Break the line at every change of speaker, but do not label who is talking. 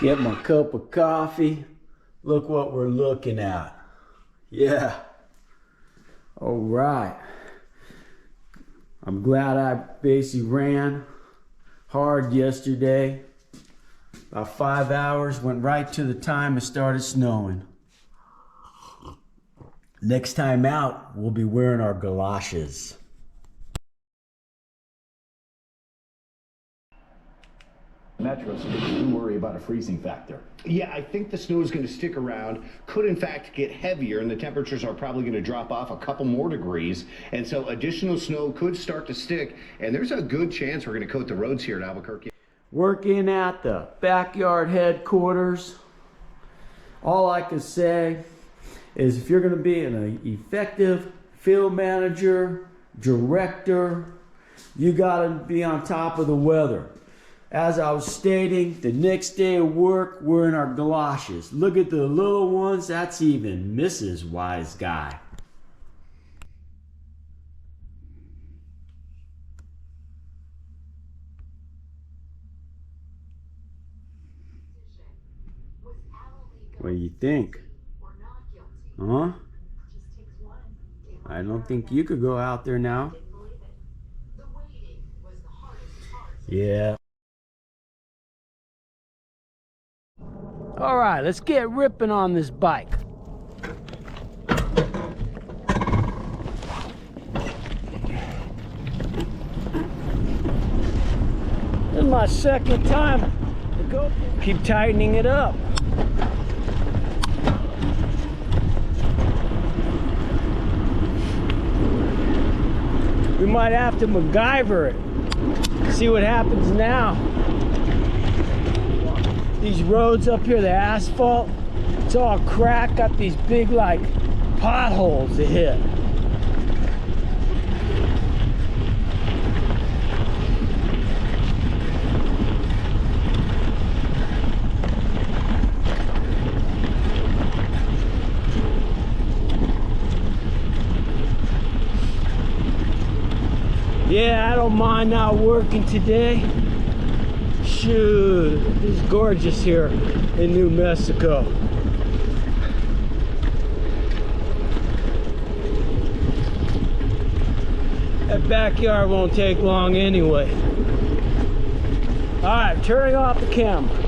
Get my cup of coffee. Look what we're looking at. Yeah. All right. I'm glad I basically ran hard yesterday. About 5 hours, went right to the time it started snowing. Next time out, we'll be wearing our galoshes.
Metro, so you worry about a freezing factor.
Yeah, I think the snow is going to stick around, could in fact get heavier, and the temperatures are probably going to drop off a couple more degrees, and so additional snow could start to stick, and there's a good chance we're going to coat the roads here at Albuquerque.
Working at the backyard headquarters, all I can say is if you're going to be an effective field manager, director, you got to be on top of the weather. As I was stating, the next day of work, we're in our galoshes. Look at the little ones, that's even Mrs. Wise Guy. What do you think? Huh? I don't think you could go out there now. Yeah. All right, let's get ripping on this bike. This is my second time to go. Keep tightening it up. We might have to MacGyver it. See what happens now. These roads up here, the asphalt, it's all cracked, got these big like potholes to hit. Yeah, I don't mind not working today. Shoot, it's gorgeous here in New Mexico. That backyard won't take long anyway. All right, turning off the camera.